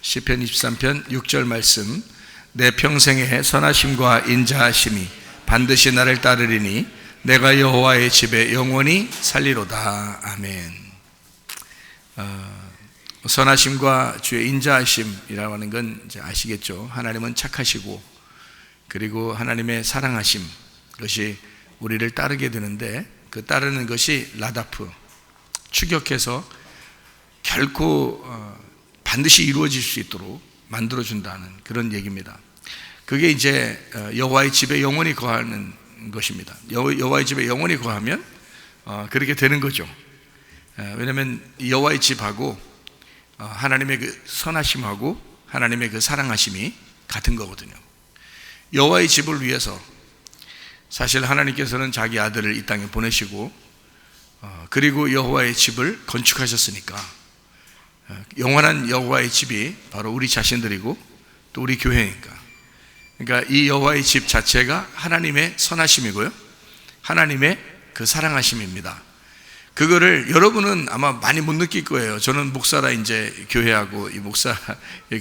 시편 23편 6절 말씀. 내 평생에 선하심과 인자하심이 반드시 나를 따르리니 내가 여호와의 집에 영원히 살리로다. 아멘. 선하심과 주의 인자하심이라고 하는 건 이제 아시겠죠. 하나님은 착하시고 그리고 하나님의 사랑하심, 그것이 우리를 따르게 되는데, 그 따르는 것이 라다프, 추격해서 결코 반드시 이루어질 수 있도록 만들어준다는 그런 얘기입니다. 그게 이제 여호와의 집에 영원히 거하는 것입니다. 여호와의 집에 영원히 거하면 그렇게 되는 거죠. 왜냐하면 여호와의 집하고 하나님의 그 선하심하고 하나님의 그 사랑하심이 같은 거거든요. 여호와의 집을 위해서 사실 하나님께서는 자기 아들을 이 땅에 보내시고 그리고 여호와의 집을 건축하셨으니까 영원한 여호와의 집이 바로 우리 자신들이고 또 우리 교회니까, 그러니까 이 여호와의 집 자체가 하나님의 선하심이고요, 하나님의 그 사랑하심입니다. 그거를 여러분은 아마 많이 못 느낄 거예요. 저는 목사라 이제 교회하고 이 목사의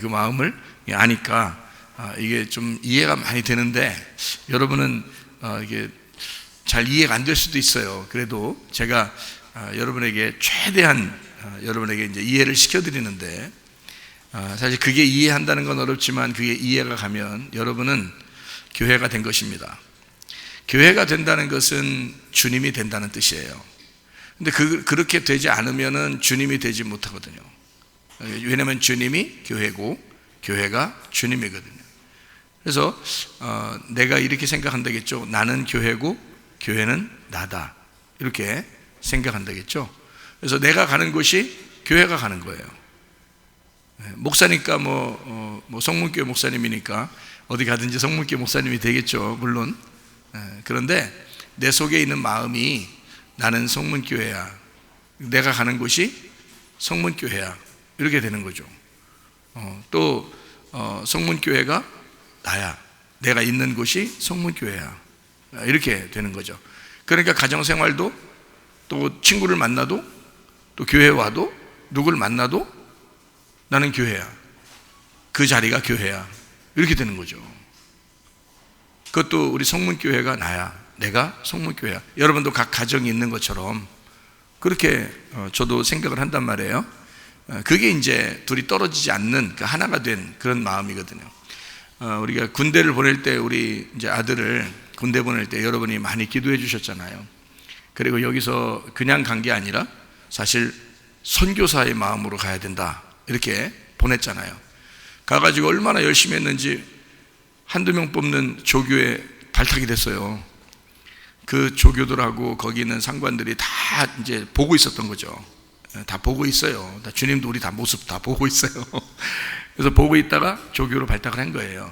그 마음을 아니까 이게 좀 이해가 많이 되는데, 여러분은 이게 잘 이해가 안 될 수도 있어요. 그래도 제가 여러분에게 최대한 여러분에게 이제 이해를 시켜드리는데, 사실 그게 이해한다는 건 어렵지만 그게 이해가 가면 여러분은 교회가 된 것입니다. 교회가 된다는 것은 주님이 된다는 뜻이에요. 근데 그렇게 되지 않으면은 주님이 되지 못하거든요. 왜냐하면 주님이 교회고 교회가 주님이거든요. 그래서 내가 이렇게 생각한다겠죠. 나는 교회고 교회는 나다, 이렇게 생각한다겠죠. 그래서 내가 가는 곳이 교회가 가는 거예요. 목사니까 뭐 성문교회 목사님이니까 어디 가든지 성문교회 목사님이 되겠죠, 물론. 그런데 내 속에 있는 마음이 나는 성문교회야, 내가 가는 곳이 성문교회야, 이렇게 되는 거죠. 또 성문교회가 나야, 내가 있는 곳이 성문교회야, 이렇게 되는 거죠. 그러니까 가정생활도 또 친구를 만나도 또 교회 와도 누굴 만나도 나는 교회야, 그 자리가 교회야, 이렇게 되는 거죠. 그것도 우리 성문교회가 나야, 내가 성문교회야. 여러분도 각 가정이 있는 것처럼 그렇게 저도 생각을 한단 말이에요. 그게 이제 둘이 떨어지지 않는 그 하나가 된 그런 마음이거든요. 우리가 군대를 보낼 때, 우리 이제 아들을 군대 보낼 때 여러분이 많이 기도해 주셨잖아요. 그리고 여기서 그냥 간 게 아니라 사실 선교사의 마음으로 가야 된다, 이렇게 보냈잖아요. 가가지고 얼마나 열심히 했는지 한두 명 뽑는 조교에 발탁이 됐어요. 그 조교들하고 거기 있는 상관들이 다 이제 보고 있었던 거죠. 다 보고 있어요. 다 주님도 우리 다 모습 다 보고 있어요. 그래서 보고 있다가 조교로 발탁을 한 거예요.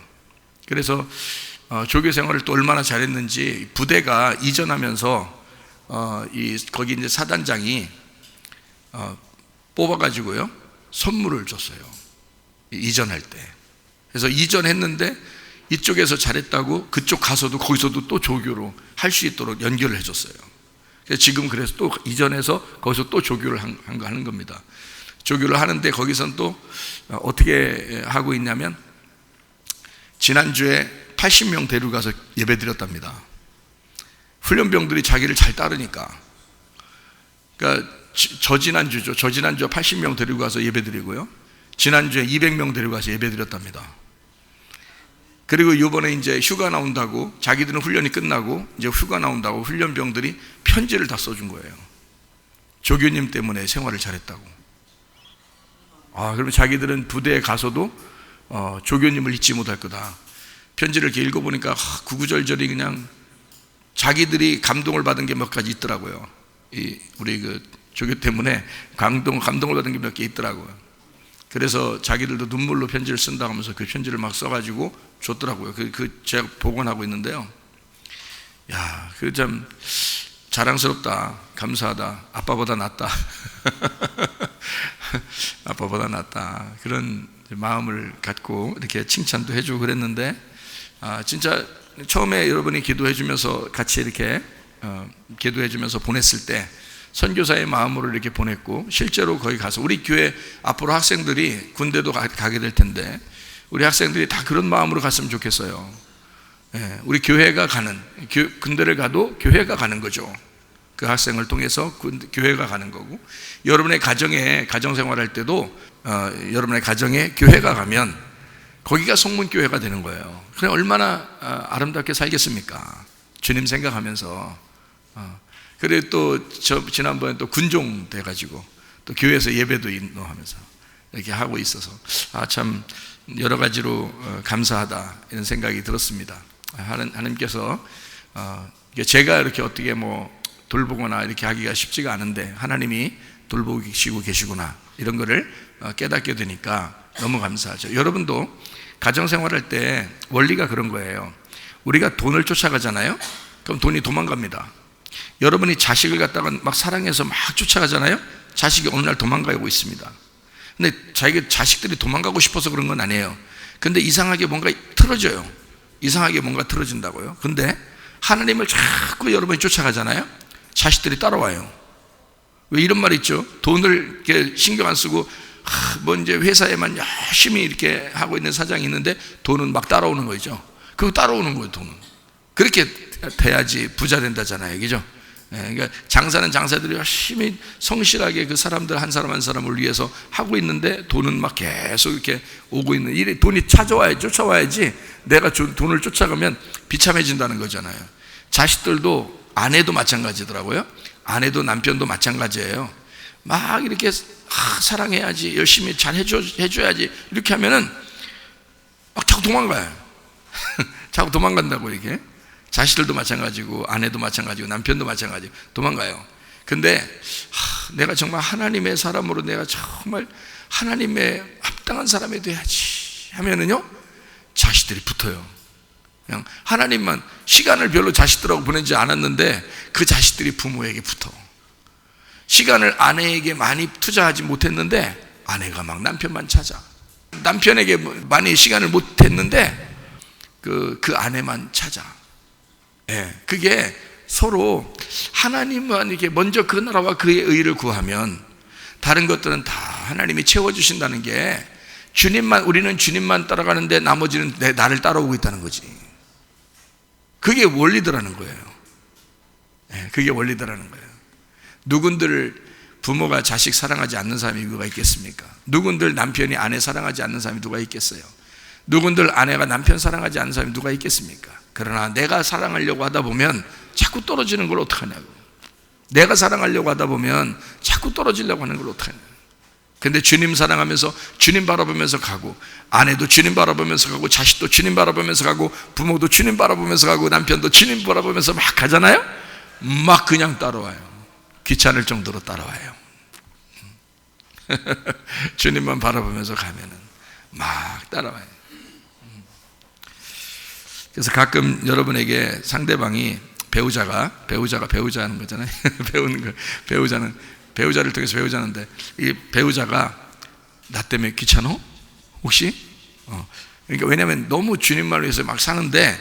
그래서 조교 생활을 또 얼마나 잘했는지 부대가 이전하면서 거기 이제 사단장이 뽑아가지고요 선물을 줬어요, 이전할 때. 그래서 이전했는데 이쪽에서 잘했다고 그쪽 가서도 거기서도 또 조교로 할 수 있도록 연결을 해줬어요. 그래서 지금 그래서 또 이전해서 거기서 또 조교를 하는 겁니다. 조교를 하는데 거기서는 또 어떻게 하고 있냐면, 지난주에 80명 데려가서 예배 드렸답니다. 훈련병들이 자기를 잘 따르니까. 그러니까 저지난주에 80명 데리고 가서 예배 드리고요, 지난주에 200명 데리고 가서 예배 드렸답니다. 그리고 이번에 이제 휴가 나온다고, 자기들은 훈련이 끝나고 이제 휴가 나온다고 훈련병들이 편지를 다 써준 거예요. 조교님 때문에 생활을 잘했다고. 그러면 자기들은 부대에 가서도 조교님을 잊지 못할 거다. 편지를 이렇게 읽어보니까 구구절절이 그냥 자기들이 감동을 받은 게 몇 가지 있더라고요. 우리 그 조교 때문에 감동을 받은 게 몇 개 있더라고요. 그래서 자기들도 눈물로 편지를 쓴다고 하면서 그 편지를 막 써가지고 줬더라고요. 제가 복원하고 있는데요. 야, 그 참 자랑스럽다, 감사하다, 아빠보다 낫다. 아빠보다 낫다, 그런 마음을 갖고 이렇게 칭찬도 해주고 그랬는데, 진짜 처음에 여러분이 기도해 주면서 같이 이렇게 기도해 주면서 보냈을 때 선교사의 마음으로 이렇게 보냈고, 실제로 거기 가서 우리 교회 앞으로 학생들이 군대도 가게 될 텐데 우리 학생들이 다 그런 마음으로 갔으면 좋겠어요. 우리 교회가 가는, 군대를 가도 교회가 가는 거죠. 그 학생을 통해서 교회가 가는 거고, 여러분의 가정에 가정생활할 때도 여러분의 가정에 교회가 가면 거기가 성문교회가 되는 거예요. 그럼 얼마나 아름답게 살겠습니까? 주님 생각하면서. 그리고 또 지난번에 또 군종 돼가지고 또 교회에서 예배도 인도하면서 이렇게 하고 있어서 참 여러 가지로 감사하다 이런 생각이 들었습니다. 하나님께서 제가 이렇게 어떻게 뭐 돌보거나 이렇게 하기가 쉽지가 않은데 하나님이 돌보시고 계시구나 이런 거를 깨닫게 되니까 너무 감사하죠. 여러분도 가정생활할 때 원리가 그런 거예요. 우리가 돈을 쫓아가잖아요. 그럼 돈이 도망갑니다. 여러분이 자식을 갖다가 막 사랑해서 막 쫓아가잖아요. 자식이 어느 날 도망가고 있습니다. 근데 자식들이 도망가고 싶어서 그런 건 아니에요. 근데 이상하게 뭔가 틀어져요. 이상하게 뭔가 틀어진다고요. 근데 하나님을 자꾸 여러분이 쫓아가잖아요. 자식들이 따라와요. 왜 이런 말 있죠? 돈을 이렇게 신경 안 쓰고 뭐 이제 회사에만 열심히 이렇게 하고 있는 사장이 있는데 돈은 막 따라오는 거죠. 그거 따라오는 거예요. 돈은 그렇게 돼야지 부자 된다잖아요. 그죠? 그러니까 장사는 장사들이 열심히 성실하게 그 사람들 한 사람 한 사람을 위해서 하고 있는데 돈은 막 계속 이렇게 오고 있는, 이래 돈이 쫓아와야지 내가 돈을 쫓아가면 비참해진다는 거잖아요. 자식들도 아내도 마찬가지더라고요. 아내도 남편도 마찬가지예요. 막 이렇게 사랑해야지, 열심히 잘 해줘야지 이렇게 하면은 막 자꾸 도망가요. 자꾸 도망간다고. 이렇게 자식들도 마찬가지고 아내도 마찬가지고 남편도 마찬가지고 도망가요. 근데 내가 정말 하나님의 사람으로 내가 정말 하나님의 합당한 사람이 돼야지 하면은요 자식들이 붙어요. 그냥 하나님만, 시간을 별로 자식들하고 보내지 않았는데 그 자식들이 부모에게 붙어. 시간을 아내에게 많이 투자하지 못했는데 아내가 막 남편만 찾아. 남편에게 많이 시간을 못했는데 그 아내만 찾아. 그게 서로 하나님만 이렇게 먼저 그 나라와 그의 의를 구하면 다른 것들은 다 하나님이 채워주신다는 게, 우리는 주님만 따라가는데 나머지는 나를 따라오고 있다는 거지. 그게 원리더라는 거예요. 그게 원리더라는 거예요. 누군들 부모가 자식 사랑하지 않는 사람이 누가 있겠습니까? 누군들 남편이 아내 사랑하지 않는 사람이 누가 있겠어요? 누군들 아내가 남편 사랑하지 않는 사람이 누가 있겠습니까? 그러나 내가 사랑하려고 하다 보면 자꾸 떨어지는 걸 어떡하냐고. 내가 사랑하려고 하다 보면 자꾸 떨어지려고 하는 걸 어떡하냐고. 근데 주님 사랑하면서 주님 바라보면서 가고, 아내도 주님 바라보면서 가고, 자식도 주님 바라보면서 가고, 부모도 주님 바라보면서 가고, 남편도 주님 바라보면서 막 가잖아요. 막 그냥 따라와요. 귀찮을 정도로 따라와요. 주님만 바라보면서 가면은 막 따라와요. 그래서 가끔 여러분에게 상대방이 배우자가 배우자는 거잖아요. 배우는 거, 배우자를 통해서 배우자는데, 이 배우자가 나 때문에 귀찮어? 혹시? 그러니까 왜냐하면 너무 주님만을 위해서 막 사는데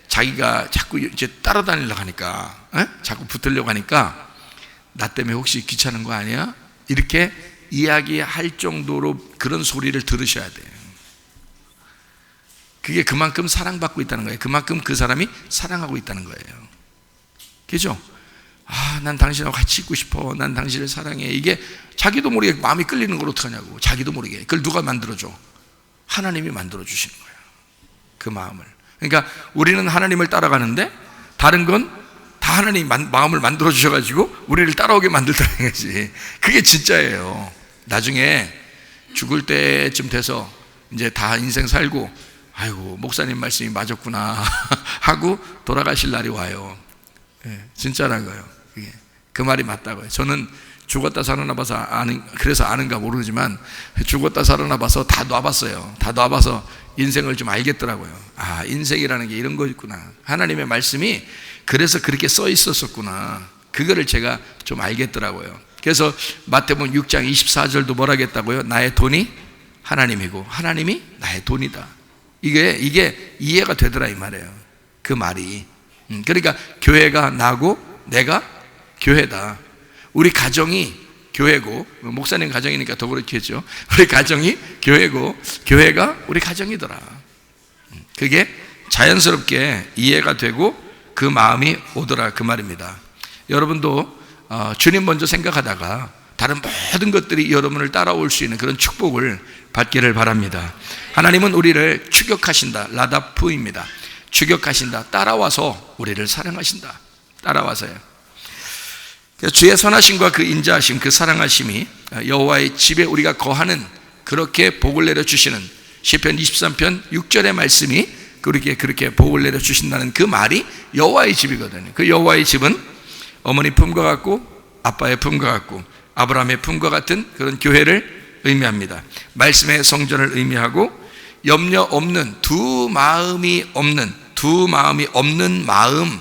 자기가 자꾸 이제 따라다니려고 하니까, 자꾸 붙으려고 하니까 나 때문에 혹시 귀찮은 거 아니야? 이렇게 이야기할 정도로 그런 소리를 들으셔야 돼요. 그게 그만큼 사랑받고 있다는 거예요. 그만큼 그 사람이 사랑하고 있다는 거예요. 그죠? 난 당신하고 같이 있고 싶어. 난 당신을 사랑해. 이게 자기도 모르게 마음이 끌리는 걸 어떡하냐고. 자기도 모르게. 그걸 누가 만들어줘? 하나님이 만들어주시는 거예요. 그 마음을. 그러니까 우리는 하나님을 따라가는데 다른 건 다 하나님이 마음을 만들어주셔가지고 우리를 따라오게 만들다는 거지. 그게 진짜예요. 나중에 죽을 때쯤 돼서 이제 다 인생 살고, 아이고 목사님 말씀이 맞았구나 하고 돌아가실 날이 와요. 진짜라고요. 그 말이 맞다고요. 저는 죽었다 살아나 봐서 그래서 아는가 모르지만 죽었다 살아나 봐서 다 놔봤어요. 다 놔봐서 인생을 좀 알겠더라고요. 인생이라는 게 이런 거였구나. 하나님의 말씀이 그래서 그렇게 써 있었구나. 그거를 제가 좀 알겠더라고요. 그래서 마태복음 6장 24절도 뭐라 하겠다고요? 나의 돈이 하나님이고 하나님이 나의 돈이다. 이게 이해가 되더라 이 말이에요. 그 말이. 그러니까 교회가 나고 내가 교회다. 우리 가정이 교회고, 목사님 가정이니까 더 그렇겠죠. 우리 가정이 교회고 교회가 우리 가정이더라. 그게 자연스럽게 이해가 되고 그 마음이 오더라, 그 말입니다. 여러분도 주님 먼저 생각하다가 다른 모든 것들이 여러분을 따라올 수 있는 그런 축복을 받기를 바랍니다. 하나님은 우리를 추격하신다, 라다프입니다. 추격하신다, 따라와서 우리를 사랑하신다. 따라와서요. 주의 선하심과 그 인자하심, 그 사랑하심이 여호와의 집에 우리가 거하는, 그렇게 복을 내려주시는 시편 23편 6절의 말씀이 그렇게 복을 내려주신다는 그 말이 여호와의 집이거든요. 그 여호와의 집은 어머니 품과 같고 아빠의 품과 같고 아브라함의 품과 같은 그런 교회를 의미합니다. 말씀의 성전을 의미하고, 염려 없는, 두 마음이 없는 마음,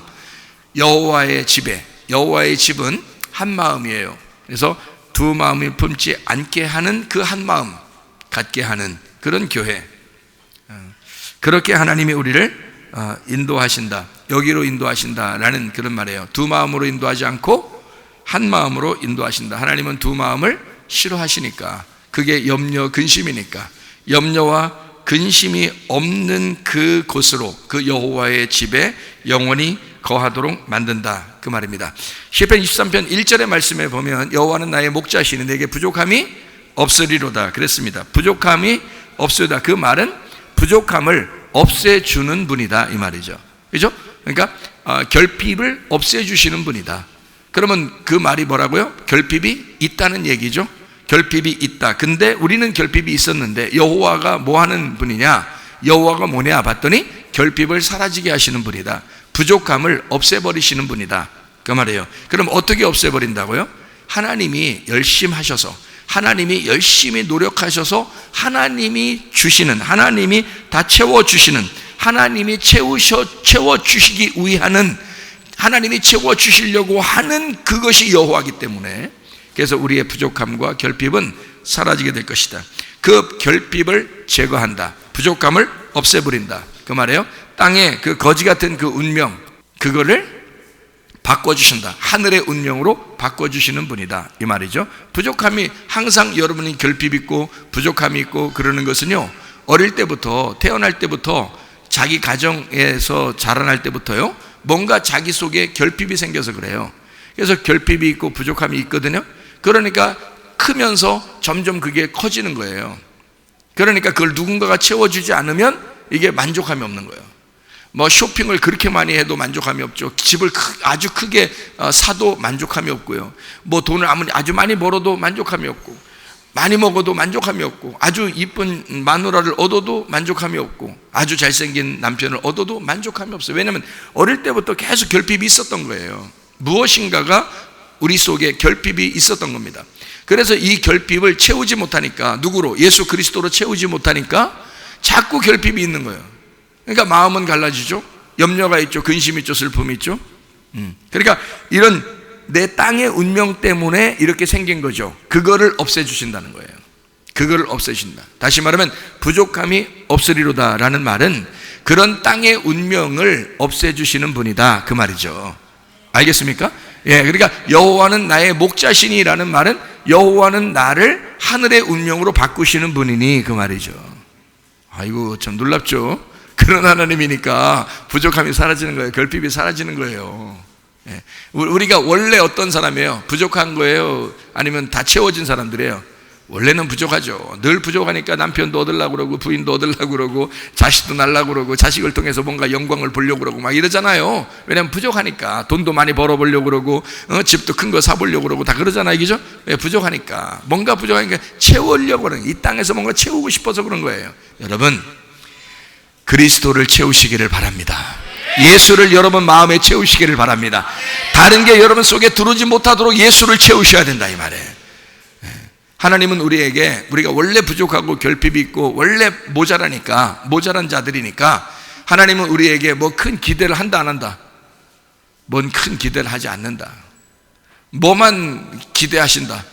여호와의 집에, 여호와의 집은 한 마음이에요. 그래서 두 마음이 품지 않게 하는 그 한 마음 갖게 하는 그런 교회, 그렇게 하나님이 우리를 인도하신다, 여기로 인도하신다라는 그런 말이에요. 두 마음으로 인도하지 않고 한 마음으로 인도하신다. 하나님은 두 마음을 싫어하시니까, 그게 염려, 근심이니까 염려와 근심이 없는 그 곳으로, 그 여호와의 집에 영원히 거하도록 만든다, 그 말입니다. 시편 23편 1절의 말씀에 보면 여호와는 나의 목자시니 내게 부족함이 없으리로다 그랬습니다. 부족함이 없으리로다, 그 말은 부족함을 없애주는 분이다, 이 말이죠. 그죠? 그러니까 결핍을 없애주시는 분이다. 그러면 그 말이 뭐라고요? 결핍이 있다는 얘기죠. 결핍이 있다. 근데 우리는 결핍이 있었는데 여호와가 뭐 하는 분이냐? 여호와가 뭐냐 봤더니 결핍을 사라지게 하시는 분이다. 부족함을 없애버리시는 분이다, 그 말이에요. 그럼 어떻게 없애버린다고요? 하나님이 열심히 하셔서, 하나님이 열심히 노력하셔서 하나님이 주시는, 하나님이 다 채워주시는, 하나님이 채워주시기 위하는, 하나님이 채워주시려고 하는 그것이 여호와이기 때문에, 그래서 우리의 부족함과 결핍은 사라지게 될 것이다. 그 결핍을 제거한다, 부족함을 없애버린다, 그 말이에요. 땅에 그 거지 같은 그 운명, 그거를 바꿔주신다. 하늘의 운명으로 바꿔주시는 분이다, 이 말이죠. 부족함이, 항상 여러분이 결핍 있고 부족함이 있고 그러는 것은요, 어릴 때부터, 태어날 때부터, 자기 가정에서 자라날 때부터요, 뭔가 자기 속에 결핍이 생겨서 그래요. 그래서 결핍이 있고 부족함이 있거든요. 그러니까 크면서 점점 그게 커지는 거예요. 그러니까 그걸 누군가가 채워주지 않으면 이게 만족함이 없는 거예요. 뭐 쇼핑을 그렇게 많이 해도 만족함이 없죠. 집을 아주 크게 사도 만족함이 없고요. 뭐 돈을 아주 많이 벌어도 만족함이 없고, 많이 먹어도 만족함이 없고, 아주 이쁜 마누라를 얻어도 만족함이 없고, 아주 잘생긴 남편을 얻어도 만족함이 없어요. 왜냐하면 어릴 때부터 계속 결핍이 있었던 거예요. 무엇인가가 우리 속에 결핍이 있었던 겁니다. 그래서 이 결핍을 채우지 못하니까, 누구로? 예수 그리스도로 채우지 못하니까 자꾸 결핍이 있는 거예요. 그러니까 마음은 갈라지죠. 염려가 있죠. 근심이 있죠. 슬픔이 있죠. 그러니까 이런 내 땅의 운명 때문에 이렇게 생긴 거죠. 그거를 없애주신다는 거예요. 그거를 없애신다. 다시 말하면 부족함이 없으리로다 라는 말은 그런 땅의 운명을 없애주시는 분이다, 그 말이죠. 알겠습니까? 예, 그러니까 여호와는 나의 목자시니라는 말은 여호와는 나를 하늘의 운명으로 바꾸시는 분이니, 그 말이죠. 아이고, 참 놀랍죠? 그런 하나님이니까 부족함이 사라지는 거예요. 결핍이 사라지는 거예요. 예. 우리가 원래 어떤 사람이에요? 부족한 거예요? 아니면 다 채워진 사람들이에요? 원래는 부족하죠. 늘 부족하니까 남편도 얻으려고 그러고, 부인도 얻으려고 그러고, 자식도 날라고 그러고, 자식을 통해서 뭔가 영광을 보려고 그러고 막 이러잖아요. 왜냐하면 부족하니까. 돈도 많이 벌어보려고 그러고, 집도 큰 거 사보려고 그러고 다 그러잖아요. 그죠? 왜? 부족하니까. 뭔가 부족하니까 채우려고 그러는, 이 땅에서 뭔가 채우고 싶어서 그런 거예요. 여러분, 그리스도를 채우시기를 바랍니다. 예수를 여러분 마음에 채우시기를 바랍니다. 다른 게 여러분 속에 들어오지 못하도록 예수를 채우셔야 된다, 이 말이에요. 하나님은 우리에게, 우리가 원래 부족하고 결핍이 있고 원래 모자라니까, 모자란 자들이니까 하나님은 우리에게 뭐 큰 기대를 한다 안 한다? 뭔 큰 기대를 하지 않는다. 뭐만 기대하신다?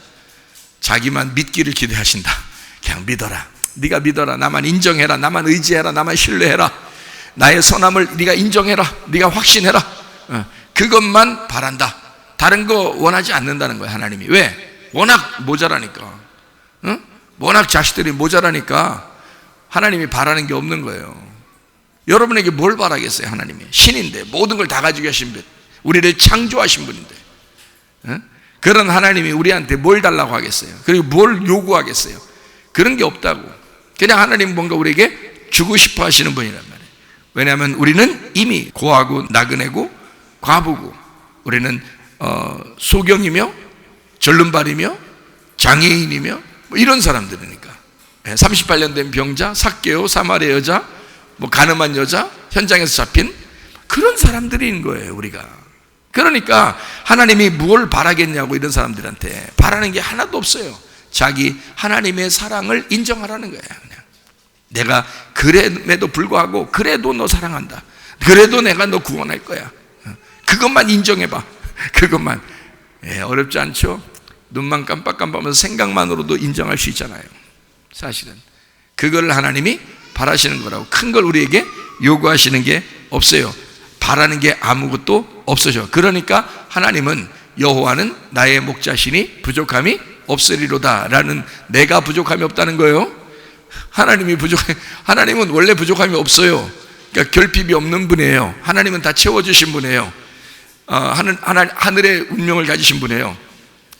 자기만 믿기를 기대하신다. 그냥 믿어라. 네가 믿어라. 나만 인정해라. 나만 의지해라. 나만 신뢰해라. 나의 선함을 네가 인정해라. 네가 확신해라. 그것만 바란다. 다른 거 원하지 않는다는 거예요. 하나님이. 왜? 워낙 모자라니까. 응? 워낙 자식들이 모자라니까 하나님이 바라는 게 없는 거예요. 여러분에게 뭘 바라겠어요? 하나님이 신인데 모든 걸 다 가지고 계신 분, 우리를 창조하신 분인데, 응? 그런 하나님이 우리한테 뭘 달라고 하겠어요? 그리고 뭘 요구하겠어요? 그런 게 없다고. 그냥 하나님 뭔가 우리에게 주고 싶어 하시는 분이란 말이에요. 왜냐하면 우리는 이미 고하고 나그네고 과부고, 우리는 소경이며 절름발이며 장애인이며 뭐 이런 사람들이니까. 38년 된 병자, 삭개오, 사마리아 여자, 뭐 가늠한 여자, 현장에서 잡힌 그런 사람들인 거예요, 우리가. 그러니까 하나님이 뭘 바라겠냐고, 이런 사람들한테 바라는 게 하나도 없어요. 자기 하나님의 사랑을 인정하라는 거야. 그냥 내가 그럼에도 불구하고 그래도 너 사랑한다, 그래도 내가 너 구원할 거야, 그것만 인정해봐. 그것만. 어렵지 않죠? 눈만 깜빡깜빡하면서 생각만으로도 인정할 수 있잖아요. 사실은 그걸 하나님이 바라시는 거라고. 큰 걸 우리에게 요구하시는 게 없어요. 바라는 게 아무것도 없어져. 그러니까 하나님은 여호와는 나의 목자시니 부족함이 없으리로다 라는, 내가 부족함이 없다는 거예요. 하나님이 하나님은 원래 부족함이 없어요. 그러니까 결핍이 없는 분이에요. 하나님은 다 채워주신 분이에요. 하늘의 운명을 가지신 분이에요.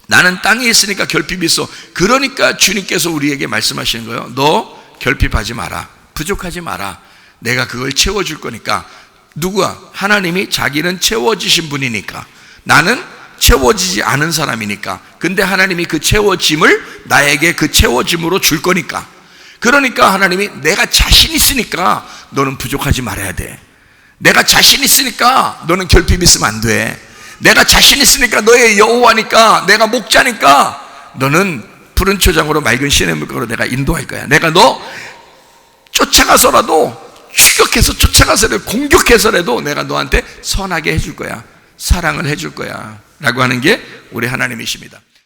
나는 땅에 있으니까 결핍이 있어. 그러니까 주님께서 우리에게 말씀하시는 거예요. 너 결핍하지 마라, 부족하지 마라, 내가 그걸 채워줄 거니까. 누구야? 하나님이. 자기는 채워지신 분이니까. 나는 채워지지 않은 사람이니까. 근데 하나님이 그 채워짐을 나에게 그 채워짐으로 줄 거니까. 그러니까 하나님이 내가 자신 있으니까 너는 부족하지 말아야 돼. 내가 자신 있으니까 너는 결핍 있으면 안 돼. 내가 자신 있으니까 너의 여호와니까, 내가 목자니까 너는 푸른 초장으로 맑은 시냇 물가로 내가 인도할 거야. 내가 너 쫓아가서라도, 추격해서 쫓아가서라도, 공격해서라도 내가 너한테 선하게 해줄 거야, 사랑을 해줄 거야 라고 하는 게 우리 하나님이십니다.